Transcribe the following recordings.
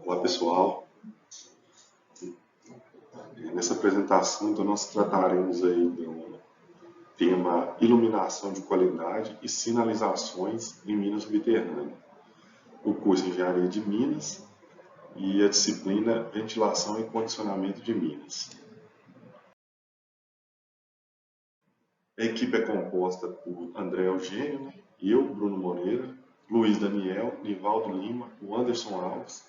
Olá pessoal, nessa apresentação então, nós trataremos aí do tema iluminação de qualidade e sinalizações em Minas Subterrânea, o curso de Engenharia de Minas e a disciplina Ventilação e Condicionamento de Minas. A equipe é composta por André Eugênio, eu, Bruno Moreira, Luiz Daniel, Nivaldo Lima, o Anderson Alves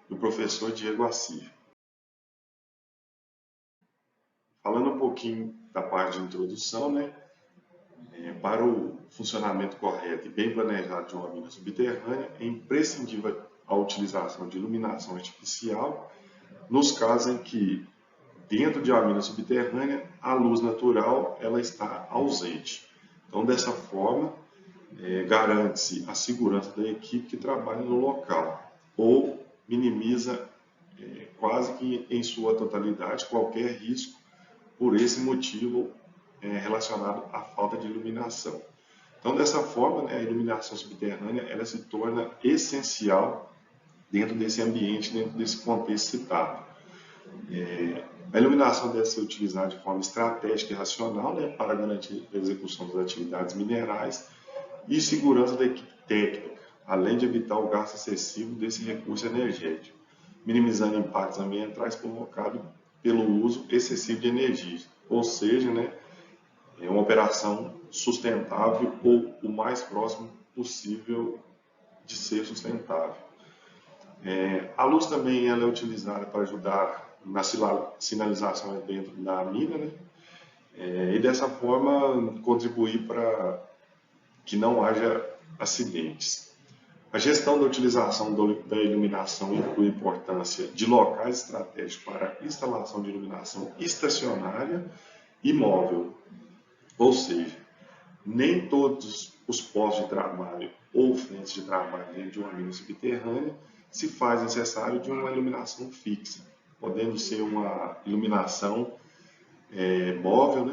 e o professor Diego Assir. Falando um pouquinho da parte de introdução, para o funcionamento correto e bem planejado de uma mina subterrânea, é imprescindível a utilização de iluminação artificial nos casos em que, dentro de uma mina subterrânea, a luz natural ela está ausente. Então, dessa forma, garante-se a segurança da equipe que trabalha no local, ou minimiza quase que em sua totalidade qualquer risco por esse motivo relacionado à falta de iluminação. Então, dessa forma, a iluminação subterrânea ela se torna essencial dentro desse ambiente, dentro desse contexto citado. A iluminação deve ser utilizada de forma estratégica e racional para garantir a execução das atividades minerais e segurança da equipe técnica, além de evitar o gasto excessivo desse recurso energético, minimizando impactos ambientais provocados pelo uso excessivo de energia, ou seja, é uma operação sustentável ou o mais próximo possível de ser sustentável. A luz também ela é utilizada para ajudar na sinalização dentro da mina, e dessa forma contribuir para que não haja acidentes. A gestão da utilização da iluminação inclui a importância de locais estratégicos para instalação de iluminação estacionária e móvel, ou seja, nem todos os postos de trabalho ou frentes de trabalho dentro de uma mina subterrânea se faz necessário de uma iluminação fixa, podendo ser uma iluminação móvel,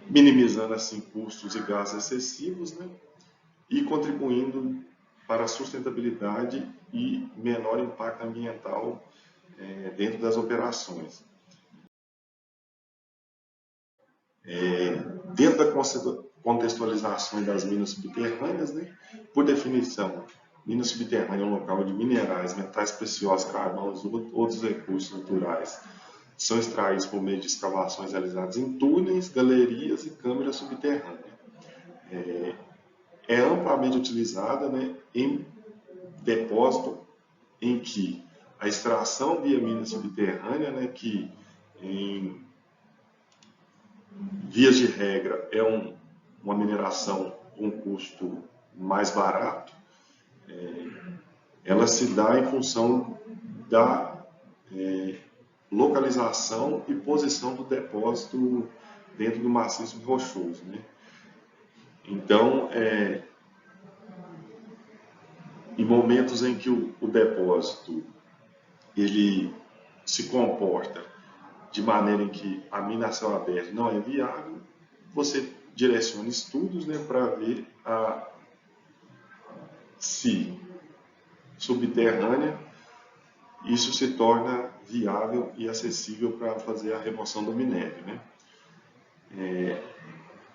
minimizando assim custos e gastos excessivos, e contribuindo para a sustentabilidade e menor impacto ambiental dentro das operações. Dentro da contextualização das minas subterrâneas, por definição, mina subterrânea é um local onde minerais, metais preciosos, carvões e outros recursos naturais são extraídos por meio de escavações realizadas em túneis, galerias e câmeras subterrâneas. É amplamente utilizada em depósito em que a extração via mina subterrânea, que em vias de regra é uma mineração com um custo mais barato, ela se dá em função da localização e posição do depósito dentro do maciço rochoso. Então, em momentos em que o depósito ele se comporta de maneira em que a mina a céu aberto não é viável, você direciona estudos para ver se subterrânea isso se torna viável e acessível para fazer a remoção do minério.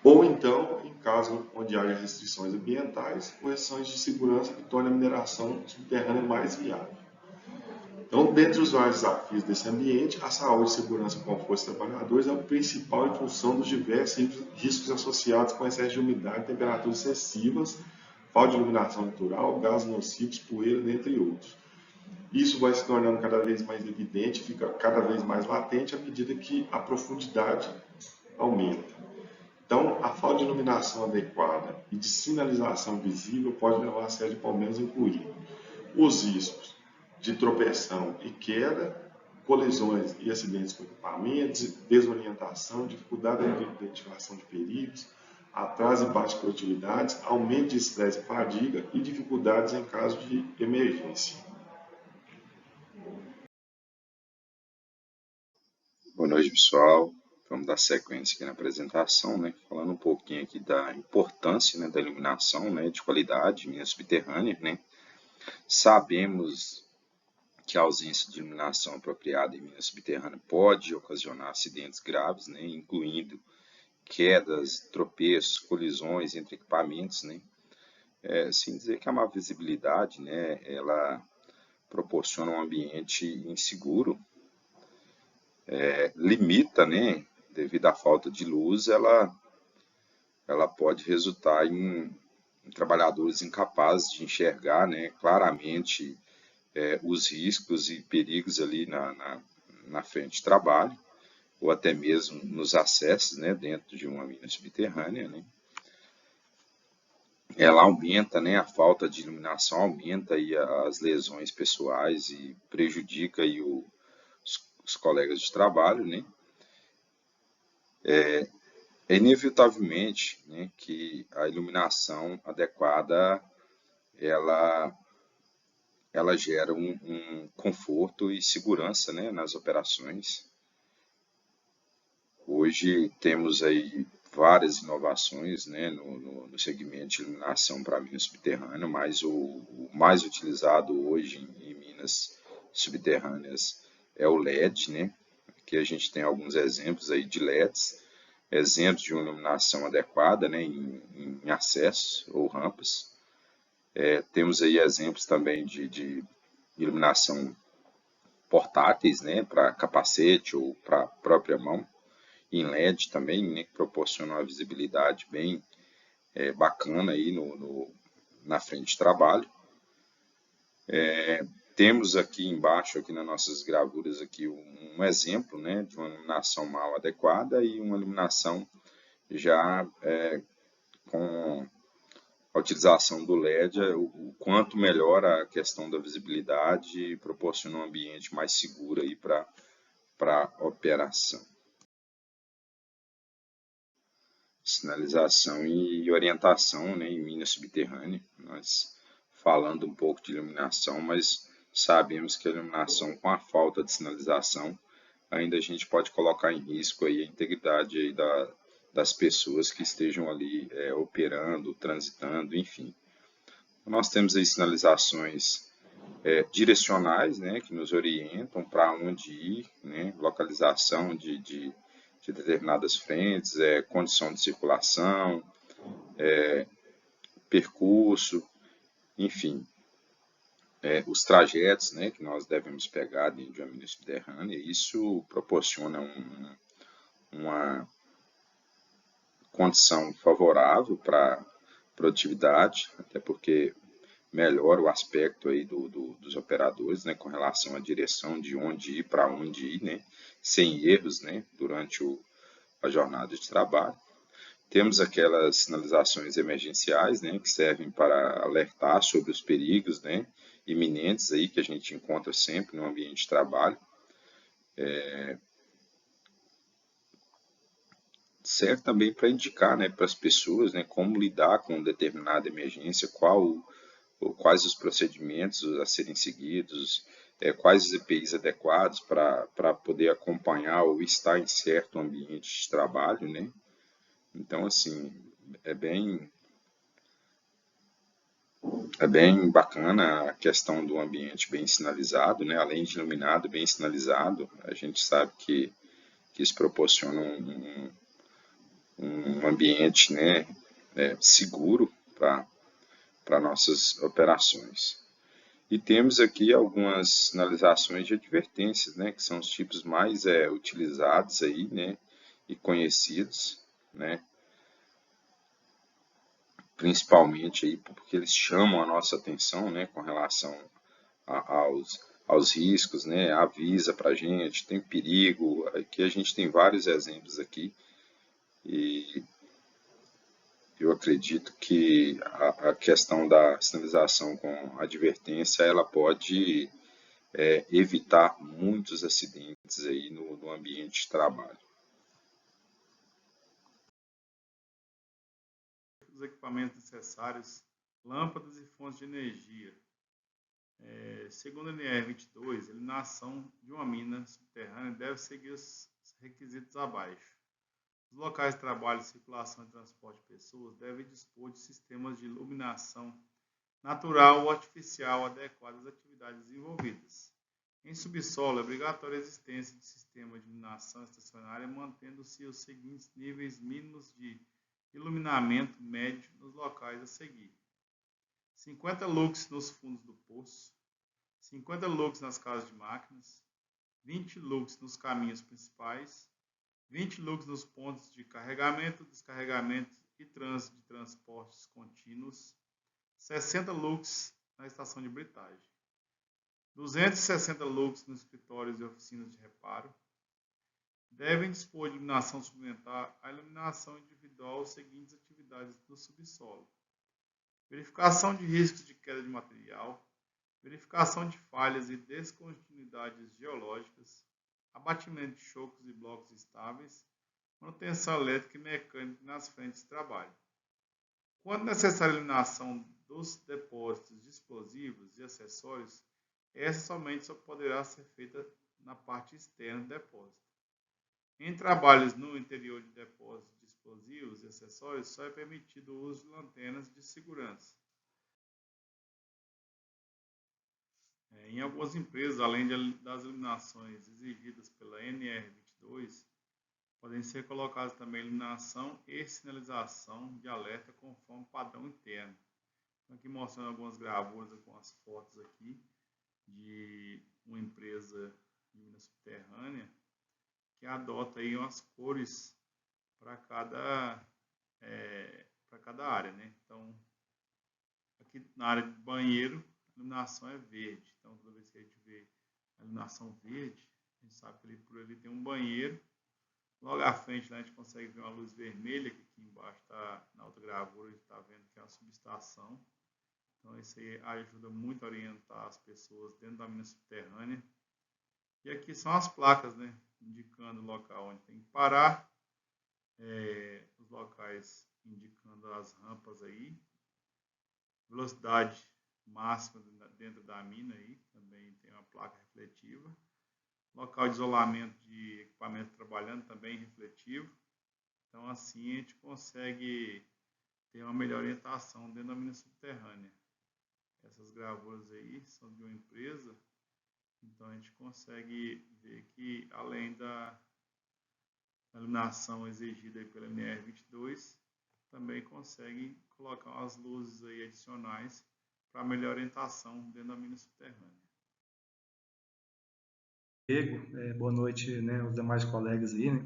Ou então, em caso onde haja restrições ambientais, correções de segurança que tornem a mineração subterrânea mais viável. Então, dentre os vários desafios desse ambiente, a saúde, segurança e conforto dos trabalhadores é o principal em função dos diversos riscos associados com excesso de umidade, temperaturas excessivas, falta de iluminação natural, gases nocivos, poeira, dentre outros. Isso vai se tornando cada vez mais evidente, fica cada vez mais latente à medida que a profundidade aumenta. Então, a falta de iluminação adequada e de sinalização visível pode levar a série de problemas, incluindo os riscos de tropeção e queda, colisões e acidentes com equipamentos, desorientação, dificuldade na identificação de perigos, atraso e baixa produtividade, aumento de estresse e fadiga e dificuldades em caso de emergência. Boa noite, pessoal. Vamos dar sequência aqui na apresentação, falando um pouquinho aqui da importância da iluminação de qualidade, mina subterrânea, Sabemos que a ausência de iluminação apropriada em mina subterrânea pode ocasionar acidentes graves, né, incluindo quedas, tropeços, colisões entre equipamentos, né? Sem dizer que a má visibilidade, né, ela proporciona um ambiente inseguro, limita, né, devido à falta de luz, ela pode resultar em trabalhadores incapazes de enxergar, né, claramente os riscos e perigos ali na frente de trabalho, ou até mesmo nos acessos, né, dentro de uma mina subterrânea, né. Ela aumenta, né, a falta de iluminação aumenta aí as lesões pessoais e prejudica aí os colegas de trabalho, né. É inevitavelmente, né, que a iluminação adequada ela ela gera um conforto e segurança, né, nas operações. Hoje temos aí várias inovações, né, no segmento de iluminação para minas subterrâneas, mas o mais utilizado hoje em minas subterrâneas é o LED, né? Aqui a gente tem alguns exemplos aí de LEDs, exemplos de uma iluminação adequada, né, em acessos ou rampas. Temos aí exemplos também de iluminação portáteis, né, para capacete ou para a própria mão, em LED também, né, que proporciona uma visibilidade bem bacana aí na frente de trabalho. Temos aqui embaixo, aqui nas nossas gravuras, aqui um exemplo, né, de uma iluminação mal adequada e uma iluminação já com a utilização do LED, o quanto melhora a questão da visibilidade e proporciona um ambiente mais seguro aí para a operação. Sinalização e orientação, né, em mina subterrânea. Nós falando um pouco de iluminação, mas sabemos que a iluminação com a falta de sinalização ainda a gente pode colocar em risco aí a integridade aí das pessoas que estejam ali operando, transitando, enfim. Nós temos aí sinalizações direcionais, né, que nos orientam para onde ir, né, localização de determinadas frentes, condição de circulação, percurso, enfim, os trajetos, né, que nós devemos pegar dentro de uma mina subterrânea. Isso proporciona uma condição favorável para a produtividade, até porque melhora o aspecto aí dos operadores, né, com relação à direção de onde ir, para onde ir, né, sem erros, né, durante a jornada de trabalho. Temos aquelas sinalizações emergenciais, né, que servem para alertar sobre os perigos, né, iminentes aí que a gente encontra sempre no ambiente de trabalho. Serve também para indicar, né, para as pessoas, né, como lidar com determinada emergência, quais os procedimentos a serem seguidos, quais os EPIs adequados para poder acompanhar ou estar em certo ambiente de trabalho, né? Então, assim, é bem bacana a questão do ambiente bem sinalizado, né? Além de iluminado, bem sinalizado, a gente sabe que isso proporciona um ambiente, né, seguro para nossas operações. E temos aqui algumas sinalizações de advertências, né, que são os tipos mais utilizados aí, né, e conhecidos, né, principalmente aí porque eles chamam a nossa atenção, né, com relação aos riscos, né, avisa para a gente, tem perigo. Aqui a gente tem vários exemplos aqui e eu acredito que a questão da sinalização com advertência ela pode evitar muitos acidentes aí no ambiente de trabalho. Os equipamentos necessários, lâmpadas e fontes de energia. Segundo a NR22, a iluminação de uma mina subterrânea deve seguir os requisitos abaixo. Os locais de trabalho, circulação e transporte de pessoas devem dispor de sistemas de iluminação natural ou artificial adequada às atividades desenvolvidas. Em subsolo, é obrigatória a existência de sistema de iluminação estacionária, mantendo-se os seguintes níveis mínimos de iluminamento médio nos locais a seguir: 50 lux nos fundos do poço, 50 lux nas casas de máquinas, 20 lux nos caminhos principais, 20 lux nos pontos de carregamento, descarregamento e trânsito de transportes contínuos, 60 lux na estação de britagem, 260 lux nos escritórios e oficinas de reparo. Devem dispor de iluminação suplementar à iluminação individual as seguintes atividades do subsolo: verificação de riscos de queda de material, verificação de falhas e descontinuidades geológicas, abatimento de chocos e blocos estáveis, manutenção elétrica e mecânica nas frentes de trabalho. Quando necessária a iluminação dos depósitos de explosivos e acessórios, essa somente só poderá ser feita na parte externa do depósito. Em trabalhos no interior de depósitos de explosivos e acessórios, só é permitido o uso de lanternas de segurança. Em algumas empresas, além das iluminações exigidas pela NR22, podem ser colocadas também iluminação e sinalização de alerta conforme padrão interno. Estou aqui mostrando algumas gravuras com as fotos aqui de uma empresa de mina subterrânea que adota aí umas cores para cada área, né? Então, aqui na área de banheiro, a iluminação é verde. Então, toda vez que a gente vê a iluminação verde, a gente sabe que por ali tem um banheiro. Logo à frente, né, a gente consegue ver uma luz vermelha, que aqui embaixo está na outra gravura, a gente está vendo que é uma subestação. Então, isso aí ajuda muito a orientar as pessoas dentro da mina subterrânea. E aqui são as placas, né, indicando o local onde tem que parar, os locais indicando as rampas aí, velocidade máxima dentro da mina aí, também tem uma placa refletiva, local de isolamento de equipamento trabalhando também refletivo. Então assim a gente consegue ter uma melhor orientação dentro da mina subterrânea. Essas gravuras aí são de uma empresa, então a gente consegue ver que além da iluminação exigida aí pela NR22, também consegue colocar umas luzes aí adicionais para melhor orientação dentro da mina subterrânea. Diego, boa noite, né, aos demais colegas aí, né?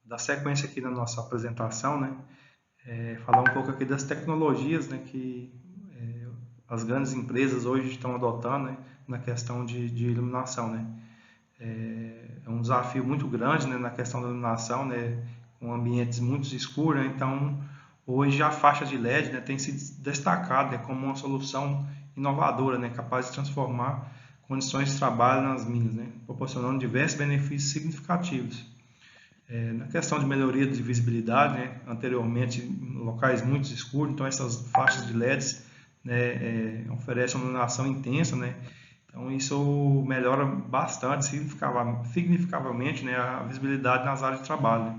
Da sequência aqui da nossa apresentação, né, falar um pouco aqui das tecnologias, né, que as grandes empresas hoje estão adotando, né, na questão de iluminação, né. É um desafio muito grande, né, na questão da iluminação, né, com ambientes muito escuros, né, então hoje a faixa de LED, né, tem se destacado, né, como uma solução inovadora, né, capaz de transformar condições de trabalho nas minas, né, proporcionando diversos benefícios significativos. Na questão de melhoria de visibilidade, né, anteriormente em locais muito escuros, então essas faixas de LEDs, né, oferecem uma iluminação intensa, né, então isso melhora bastante, significativamente, né, a visibilidade nas áreas de trabalho.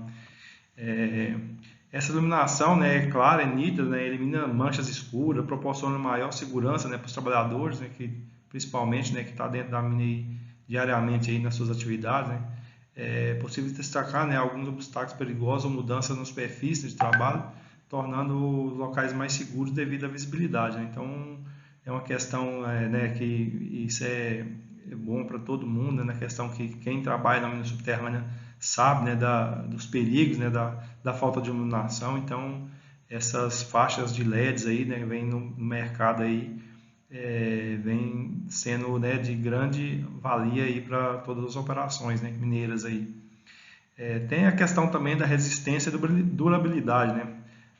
Essa iluminação, né, é clara, é nítida, né, elimina manchas escuras, proporciona maior segurança, né, para os trabalhadores, né, que principalmente, né, que está dentro da mina aí, diariamente aí nas suas atividades, né. É possível destacar, né, alguns obstáculos perigosos ou mudanças nos perfis de trabalho, tornando os locais mais seguros devido à visibilidade, né. Então é uma questão, né, que isso é bom para todo mundo, né, na questão que quem trabalha na mina subterrânea sabe, né, dos perigos, né, da falta de iluminação. Então essas faixas de LEDs aí, né, vem no mercado aí, vem sendo, né, de grande valia aí para todas as operações, né, mineiras aí. Tem a questão também da resistência e durabilidade, né.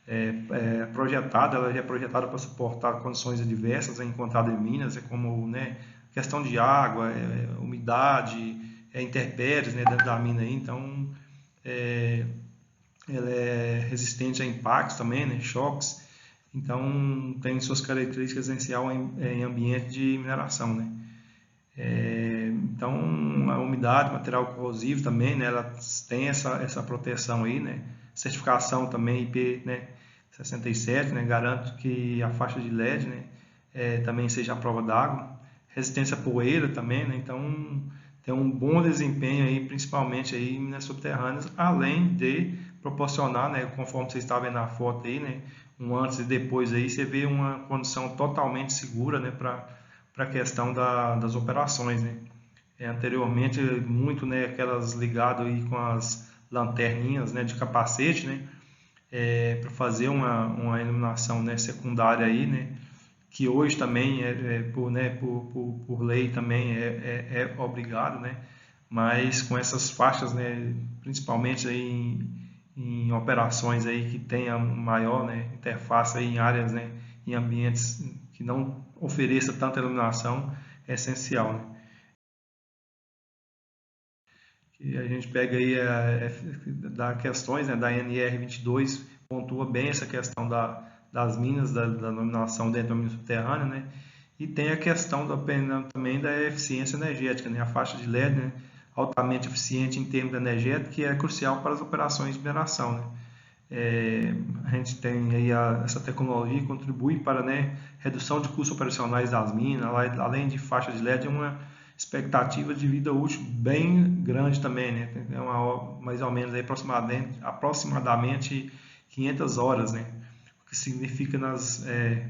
Ela é projetada para suportar condições adversas encontradas em minas, como, né, questão de água, umidade, intempéries, né, dentro da mina aí. Então ela é resistente a impactos também, né, choques. Então tem suas características essenciais em ambiente de mineração, né. Então a umidade, material corrosivo também, né, ela tem essa proteção aí, né. Certificação também IP, né, 67, né, garante que a faixa de LED, né, também seja à prova d'água. Resistência à poeira também, né? Então tem um bom desempenho aí, principalmente aí em minas subterrâneas, além de proporcionar, né, conforme você está vendo na foto aí, né, um antes e depois aí, você vê uma condição totalmente segura, né, para a questão das operações, né. Anteriormente, muito, né, aquelas ligado aí com as lanterninhas, né, de capacete, né, para fazer uma iluminação, né, secundária aí, né, que hoje também por lei também é obrigado, né? Mas com essas faixas, né, principalmente aí em operações aí que tenha maior, né, interface aí em áreas, né, em ambientes que não ofereça tanta iluminação, é essencial, né? E a gente pega aí da questões, né, da NR22, pontua bem essa questão das minas, da iluminação dentro da mina subterrânea, né? E tem a questão também da eficiência energética, né? A faixa de LED, né, altamente eficiente em termos energéticos, que é crucial para as operações de mineração, né? A gente tem aí essa tecnologia que contribui para, né, redução de custos operacionais das minas, além de faixa de LED, é uma expectativa de vida útil bem grande também, né? Mais ou menos aí, aproximadamente 500 horas, né? O que significa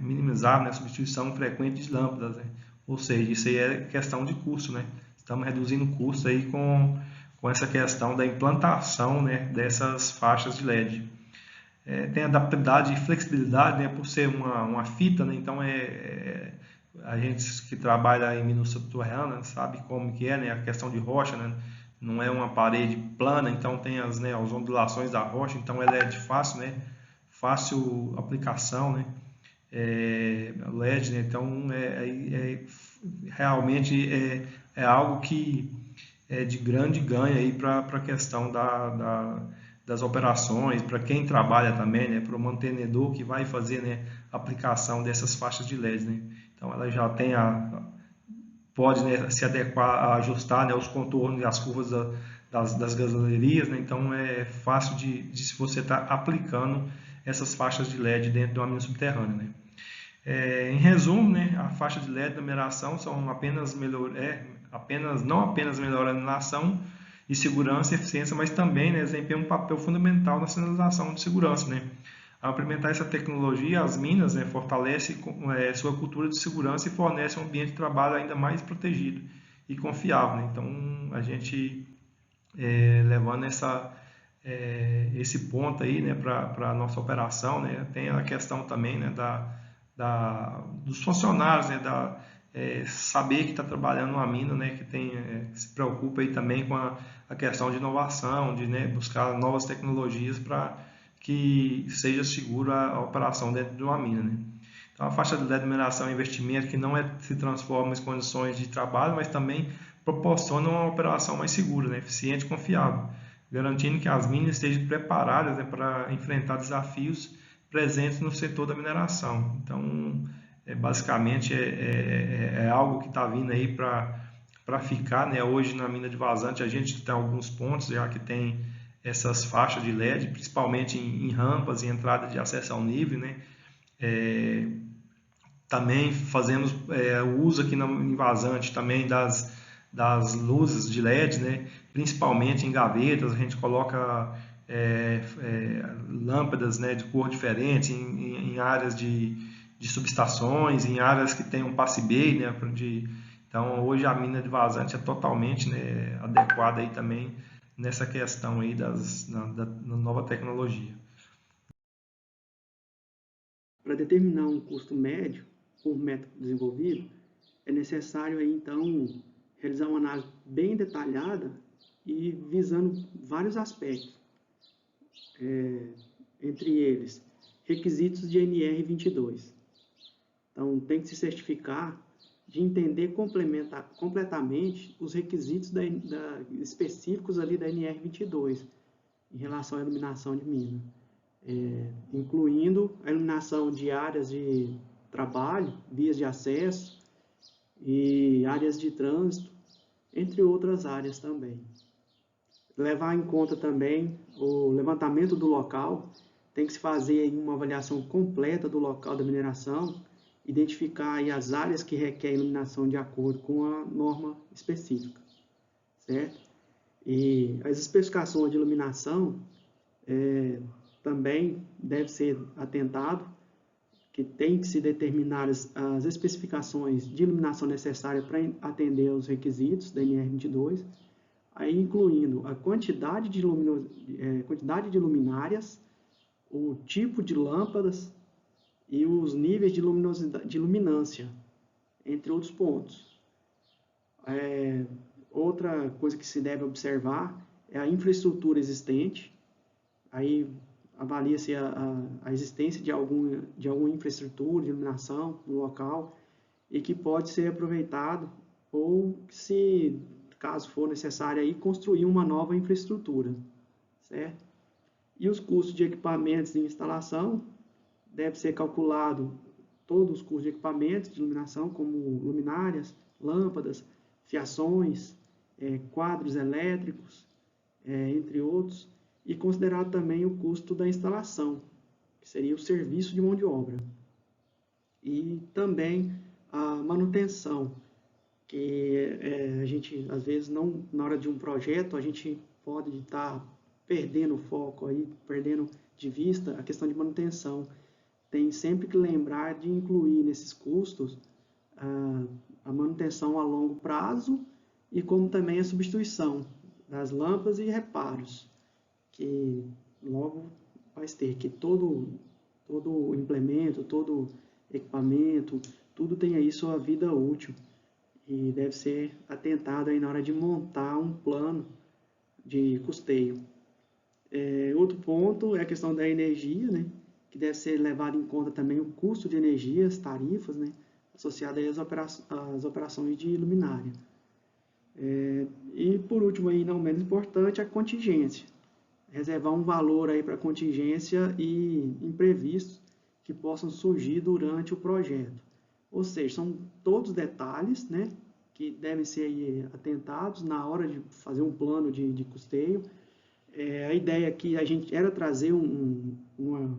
minimizar, né, a substituição frequente de lâmpadas, né? Ou seja, isso aí é questão de custo, né? Estamos reduzindo o custo aí com essa questão da implantação, né, dessas faixas de LED. Tem adaptabilidade e flexibilidade, né, por ser uma fita, né? Então a gente que trabalha em minas subterrâneas sabe como que é, né, a questão de rocha, né? Não é uma parede plana, então tem as ondulações da rocha, então ela é de fácil aplicação, né? LED, né? Então realmente é algo que é de grande ganho aí para a questão das operações, para quem trabalha também, né, para o mantenedor que vai fazer, né, a aplicação dessas faixas de LED, né. Então ela já tem pode, né, se adequar, ajustar, né, os contornos e as curvas das gasolinerias, né. Então é fácil se você está aplicando essas faixas de LED dentro de uma mina subterrânea, né. Em resumo, né, a faixa de LED da mineração são não apenas melhora a iluminação e segurança e eficiência, mas também, né, desempenham um papel fundamental na sinalização de segurança, né. Ao implementar essa tecnologia, as minas, né, fortalecem sua cultura de segurança e fornecem um ambiente de trabalho ainda mais protegido e confiável, né. Então, a gente levando esse ponto aí, né, para a nossa operação, né, tem a questão também, né, dos funcionários, né, saber que está trabalhando numa mina, né, que se preocupa aí também com a questão de inovação, de, né, buscar novas tecnologias para que seja segura a operação dentro de uma mina, né. Então, a faixa de LED de mineração é um investimento que não se transforma em condições de trabalho, mas também proporciona uma operação mais segura, né, eficiente e confiável, garantindo que as minas estejam preparadas, né, para enfrentar desafios presentes no setor da mineração. Então, basicamente é algo que está vindo aí para ficar, né? Hoje na mina de vazante a gente tem alguns pontos já que tem essas faixas de LED, principalmente em rampas e entrada de acesso ao nível, né? Também fazemos o uso aqui em vazante também das luzes de LED, né? Principalmente em gavetas, a gente coloca lâmpadas, né, de cor diferente em áreas de subestações, em áreas que tem um passe bay, né, então hoje a mina de vazante é totalmente, né, adequada aí também nessa questão aí da nova tecnologia. Para determinar um custo médio por metro desenvolvido, é necessário aí então realizar uma análise bem detalhada e visando vários aspectos, entre eles requisitos de NR22. Então tem que se certificar de entender completamente os requisitos específicos ali da NR22 em relação à iluminação de mina, incluindo a iluminação de áreas de trabalho, vias de acesso e áreas de trânsito, entre outras áreas também. Levar em conta também o levantamento do local, tem que se fazer uma avaliação completa do local da mineração identificar aí as áreas que requerem iluminação de acordo com a norma específica, certo? E as especificações de iluminação também deve ser atentado, que tem que se determinar as especificações de iluminação necessárias para atender aos requisitos da NR22, aí incluindo a quantidade de luminárias, o tipo de lâmpadas e os níveis de luminância, entre outros pontos. Outra coisa que se deve observar é a infraestrutura existente. Aí avalia-se a existência de alguma infraestrutura de iluminação no local e que pode ser aproveitado ou, se caso for necessário, aí, construir uma nova infraestrutura, certo? E os custos de equipamentos de instalação deve ser calculado todos os custos de equipamentos de iluminação, como luminárias, lâmpadas, fiações, quadros elétricos, entre outros, e considerar também o custo da instalação, que seria o serviço de mão de obra. E também a manutenção, que a gente, às vezes, não, na hora de um projeto, a gente pode estar perdendo o foco, aí, perdendo de vista a questão de manutenção. Tem sempre que lembrar de incluir nesses custos a manutenção a longo prazo e como também a substituição das lâmpadas e reparos, que logo vai ter que todo implemento, todo equipamento, tudo tem aí sua vida útil e deve ser atentado aí na hora de montar um plano de custeio. Outro ponto é a questão da energia, né, que deve ser levado em conta também o custo de energia, as tarifas, né, associadas às operações de luminária. E por último, aí, não menos importante, a contingência. Reservar um valor aí para contingência e imprevistos que possam surgir durante o projeto. Ou seja, são todos detalhes, né, que devem ser aí atentados na hora de fazer um plano de custeio. A ideia aqui a gente era trazer uma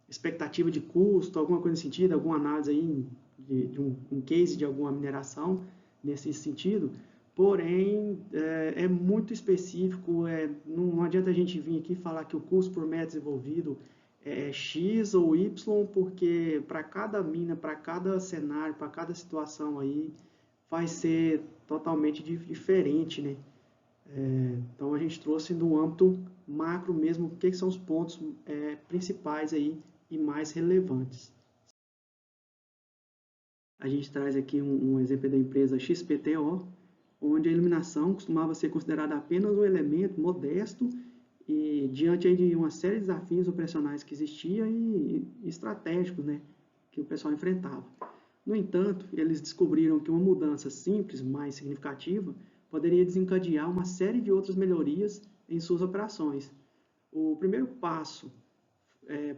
expectativa de custo, alguma coisa nesse sentido, alguma análise aí de um case de alguma mineração nesse sentido. Porém, é muito específico, não adianta a gente vir aqui falar que o custo por metro desenvolvido é X ou Y, porque para cada mina, para cada cenário, para cada situação aí, vai ser totalmente diferente, né? Então, a gente trouxe no âmbito macro mesmo, o que são os pontos principais aí e mais relevantes. A gente traz aqui um exemplo da empresa XPTO, onde a iluminação costumava ser considerada apenas um elemento modesto e diante aí de uma série de desafios operacionais que existiam e estratégicos, né, que o pessoal enfrentava. No entanto, eles descobriram que uma mudança simples, mais significativa, poderia desencadear uma série de outras melhorias em suas operações. O primeiro passo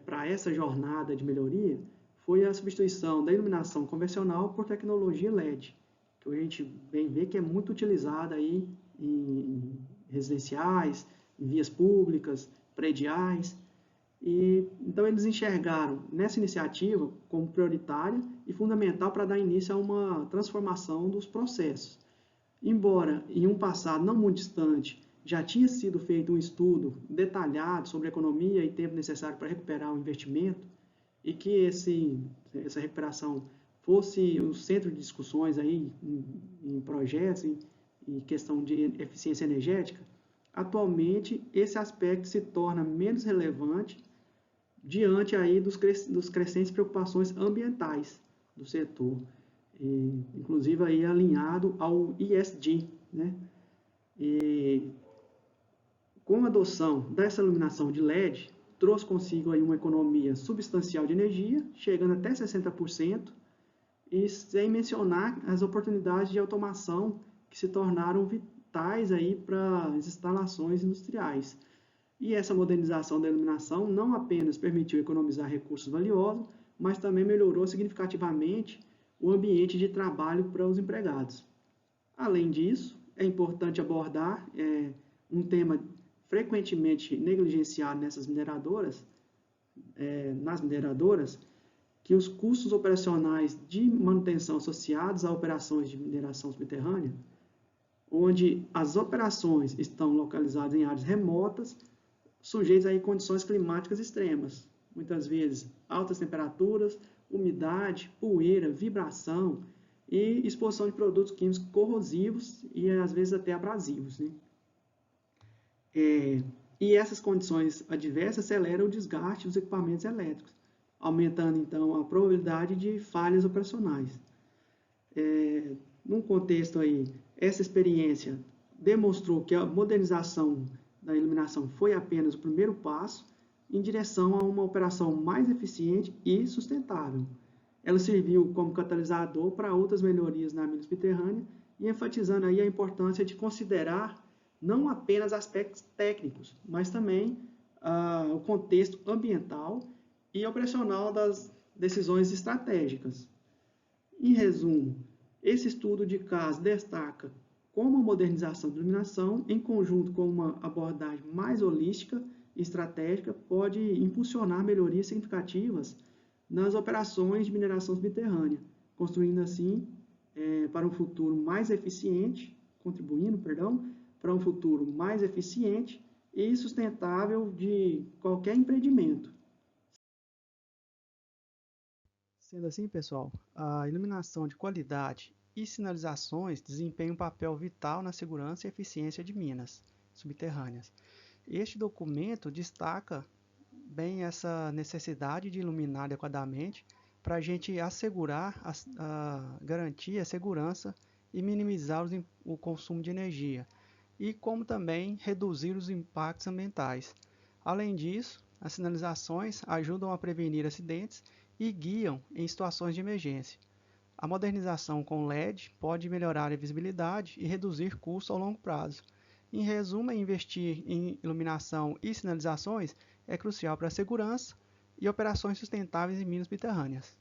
para essa jornada de melhoria foi a substituição da iluminação convencional por tecnologia LED, que a gente vem ver que é muito utilizada aí em residenciais, em vias públicas, prediais. E então eles enxergaram nessa iniciativa como prioritária e fundamental para dar início a uma transformação dos processos. Embora em um passado não muito distante já tinha sido feito um estudo detalhado sobre a economia e tempo necessário para recuperar o investimento, e que essa recuperação fosse o centro de discussões aí em projetos e questão de eficiência energética, atualmente esse aspecto se torna menos relevante diante aí dos crescentes preocupações ambientais do setor, inclusive aí alinhado ao ESG, né? E com a adoção dessa iluminação de LED, trouxe consigo aí uma economia substancial de energia, chegando até 60%, e sem mencionar as oportunidades de automação que se tornaram vitais aí para as instalações industriais. E essa modernização da iluminação não apenas permitiu economizar recursos valiosos, mas também melhorou significativamente o ambiente de trabalho para os empregados. Além disso, é importante abordar um tema frequentemente negligenciado nas mineradoras, que os custos operacionais de manutenção associados a operações de mineração subterrânea, onde as operações estão localizadas em áreas remotas, sujeitas a condições climáticas extremas, muitas vezes altas temperaturas, umidade, poeira, vibração e exposição de produtos químicos corrosivos e às vezes até abrasivos, né? E essas condições adversas aceleram o desgaste dos equipamentos elétricos, aumentando então a probabilidade de falhas operacionais. Num contexto aí, essa experiência demonstrou que a modernização da iluminação foi apenas o primeiro passo em direção a uma operação mais eficiente e sustentável. Ela serviu como catalisador para outras melhorias na mina subterrânea e enfatizando aí a importância de considerar não apenas aspectos técnicos, mas também o contexto ambiental e operacional das decisões estratégicas. Em resumo, esse estudo de caso destaca como a modernização da iluminação, em conjunto com uma abordagem mais holística e estratégica, pode impulsionar melhorias significativas nas operações de mineração subterrânea, construindo assim para um futuro mais eficiente, contribuindo, para um futuro mais eficiente e sustentável de qualquer empreendimento. Sendo assim, pessoal, a iluminação de qualidade e sinalizações desempenham um papel vital na segurança e eficiência de minas subterrâneas. Este documento destaca bem essa necessidade de iluminar adequadamente para a gente assegurar, garantir a segurança e minimizar o consumo de energia, e como também reduzir os impactos ambientais. Além disso, as sinalizações ajudam a prevenir acidentes e guiam em situações de emergência. A modernização com LED pode melhorar a visibilidade e reduzir custos ao longo prazo. Em resumo, investir em iluminação e sinalizações é crucial para a segurança e operações sustentáveis em minas subterrâneas.